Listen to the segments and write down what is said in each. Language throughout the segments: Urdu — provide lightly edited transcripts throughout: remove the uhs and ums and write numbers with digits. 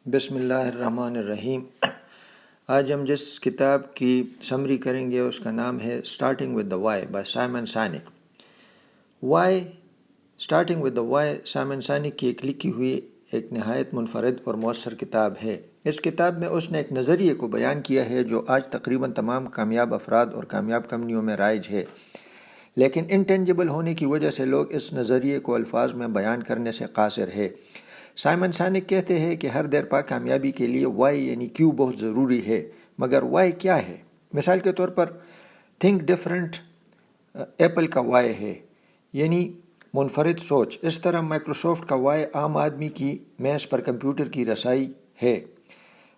بسم اللہ الرحمن الرحیم۔ آج ہم جس کتاب کی سمری کریں گے اس کا نام ہے starting with the Y by Simon Sinek. Y starting with the Y Simon Sinek کی ایک لکھی ہوئی ایک نہایت منفرد اور مؤثر کتاب ہے۔ اس کتاب میں اس نے ایک نظریے کو بیان کیا ہے جو آج تقریباً تمام کامیاب افراد اور کامیاب کمپنیوں میں رائج ہے، لیکن انٹینجیبل ہونے کی وجہ سے لوگ اس نظریے کو الفاظ میں بیان کرنے سے قاصر ہے۔ سائمن سینک کہتے ہیں کہ ہر دیرپا کامیابی کے لیے وائی یعنی کیوں بہت ضروری ہے، مگر وائی کیا ہے؟ مثال کے طور پر تھنک ڈفرنٹ ایپل کا وائی ہے، یعنی منفرد سوچ۔ اس طرح مائکروسافٹ کا وائی عام آدمی کی میز پر کمپیوٹر کی رسائی ہے۔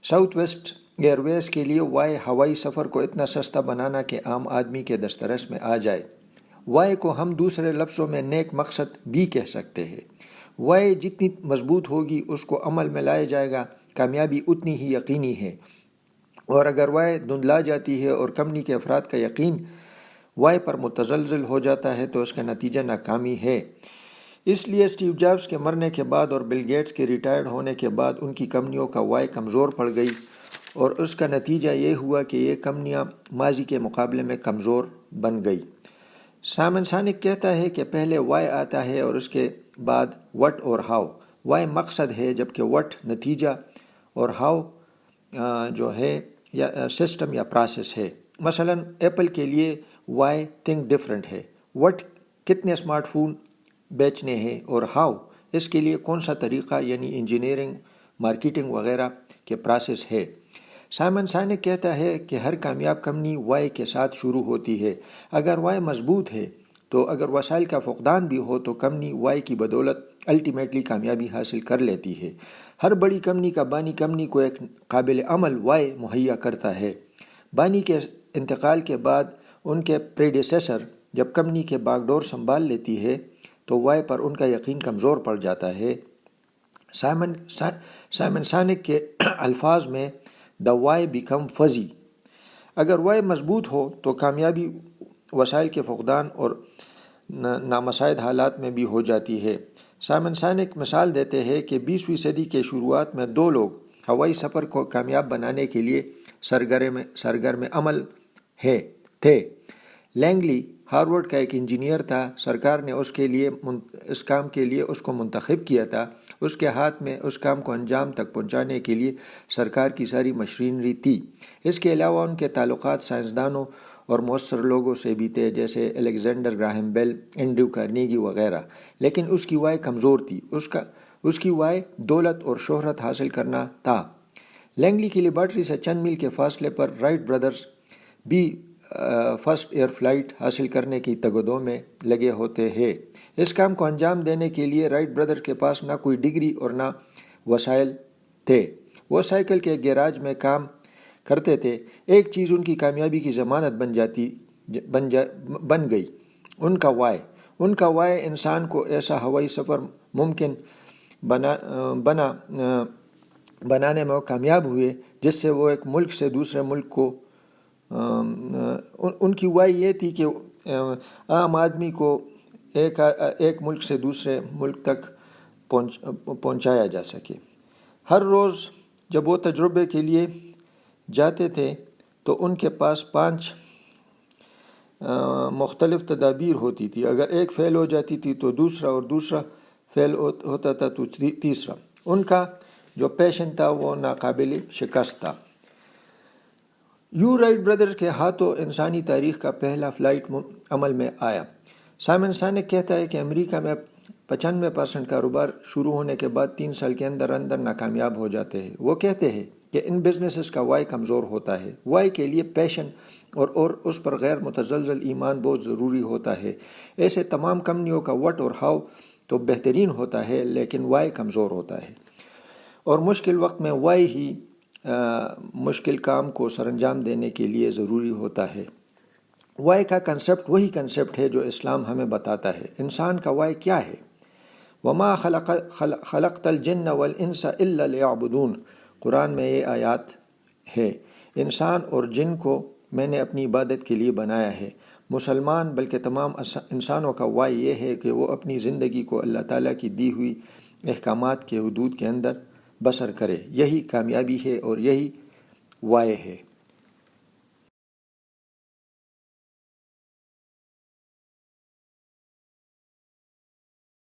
ساؤتھ ویسٹ ایئر ویز کے لیے وائی ہوائی سفر کو اتنا سستا بنانا کہ عام آدمی کے دسترس میں آ جائے۔ وائی کو ہم دوسرے لفظوں میں نیک مقصد بھی کہہ سکتے ہیں۔ وائی جتنی مضبوط ہوگی اس کو عمل میں لایا جائے گا، کامیابی اتنی ہی یقینی ہے، اور اگر وائی دھندلا جاتی ہے اور کمپنی کے افراد کا یقین وائی پر متزلزل ہو جاتا ہے تو اس کا نتیجہ ناکامی ہے۔ اس لیے اسٹیو جابز کے مرنے کے بعد اور بل گیٹس کے ریٹائرڈ ہونے کے بعد ان کی کمپنیوں کا وائی کمزور پڑ گئی، اور اس کا نتیجہ یہ ہوا کہ یہ کمپنیاں ماضی کے مقابلے میں کمزور بن گئی۔ سائمن سینک کہتا ہے کہ پہلے وائی آتا ہے اور اس کے بعد وٹ اور ہاؤ۔ وائی مقصد ہے، جبکہ وٹ نتیجہ اور ہاؤ جو ہے یا سسٹم یا پروسیس ہے۔ مثلا ایپل کے لیے وائی تھنک ڈفرنٹ ہے، وٹ کتنے اسمارٹ فون بیچنے ہیں، اور ہاؤ اس کے لیے کون سا طریقہ یعنی انجینئرنگ، مارکیٹنگ وغیرہ کے پروسیس ہے۔ سائمن سینک کہتا ہے کہ ہر کامیاب کمپنی وائی کے ساتھ شروع ہوتی ہے۔ اگر وائی مضبوط ہے تو اگر وسائل کا فقدان بھی ہو تو کمپنی وائی کی بدولت الٹیمیٹلی کامیابی حاصل کر لیتی ہے۔ ہر بڑی کمپنی کا بانی کمپنی کو ایک قابل عمل وائی مہیا کرتا ہے۔ بانی کے انتقال کے بعد ان کے پریڈیسیسر جب کمپنی کے باغ ڈور سنبھال لیتی ہے تو وائی پر ان کا یقین کمزور پڑ جاتا ہے۔ سائمن سینک کے الفاظ میں دا وائی بیکم فزی۔ اگر وائی مضبوط ہو تو کامیابی وسائل کے فقدان اور نامساعد حالات میں بھی ہو جاتی ہے۔ سائمن سینک مثال دیتے ہیں کہ 20ویں صدی کے شروعات میں دو لوگ ہوائی سفر کو کامیاب بنانے کے لیے سرگرم عمل تھے۔ لینگلی ہارورڈ کا ایک انجینئر تھا۔ سرکار نے اس کام کے لیے اس کو منتخب کیا تھا۔ اس کے ہاتھ میں اس کام کو انجام تک پہنچانے کے لیے سرکار کی ساری مشینری تھی۔ اس کے علاوہ ان کے تعلقات سائنسدانوں اور مؤثر لوگوں سے بھی تھے، جیسے الیگزینڈر گراہم بیل، اینڈریو کارنیگی وغیرہ، لیکن اس کی وائی کمزور تھی۔ اس کی وائی دولت اور شہرت حاصل کرنا تھا۔ لینگلی کی لیبارٹری سے چند میل کے فاصلے پر رائٹ برادرز بھی فرسٹ ایئر فلائٹ حاصل کرنے کی تگدوں میں لگے ہوتے ہیں۔ اس کام کو انجام دینے کے لیے رائٹ برادر کے پاس نہ کوئی ڈگری اور نہ وسائل تھے۔ وہ سائیکل کے گیراج میں کام کرتے تھے۔ ایک چیز ان کی کامیابی کی ضمانت بن گئی، ان کا وائی انسان کو ایسا ہوائی سفر ممکن بنانے میں وہ کامیاب ہوئے جس سے وہ ایک ملک سے دوسرے ملک کو ان کی وائی یہ تھی کہ عام آدمی کو ایک ملک سے دوسرے ملک تک پہنچایا جا سکے۔ ہر روز جب وہ تجربے کے لیے جاتے تھے تو ان کے پاس 5 مختلف تدابیر ہوتی تھی۔ اگر ایک فیل ہو جاتی تھی تو دوسرا، اور دوسرا فیل ہوتا تھا تو تیسرا۔ ان کا جو پیشن تھا وہ ناقابل شکست تھا۔ رائٹ برادر کے ہاتھوں انسانی تاریخ کا پہلا فلائٹ عمل میں آیا۔ سائمن سینک کہتا ہے کہ امریکہ میں 95% کاروبار شروع ہونے کے بعد 3 سال کے اندر ناکامیاب ہو جاتے ہیں۔ وہ کہتے ہیں کہ ان بزنسز کا وائی کمزور ہوتا ہے۔ وائی کے لیے پیشن اور اس پر غیر متزلزل ایمان بہت ضروری ہوتا ہے۔ ایسے تمام کمپنیوں کا وٹ اور ہاؤ تو بہترین ہوتا ہے، لیکن وائی کمزور ہوتا ہے، اور مشکل وقت میں وائی ہی مشکل کام کو سر انجام دینے کے لیے ضروری ہوتا ہے۔ وائی کا کنسپٹ وہی کنسپٹ ہے جو اسلام ہمیں بتاتا ہے۔ انسان کا وائی کیا ہے؟ وَمَا خَلَقْتَ الْجِنَّ وَالْإِنسَ إِلَّا لِيَعْبُدُونَ۔ قرآن میں یہ آیات ہے۔ انسان اور جن کو میں نے اپنی عبادت کے لیے بنایا ہے۔ مسلمان بلکہ تمام انسانوں کا وائی یہ ہے کہ وہ اپنی زندگی کو اللہ تعالیٰ کی دی ہوئی احکامات کے حدود کے اندر بسر کرے. یہی کامیابی ہے اور یہی وائے ہے.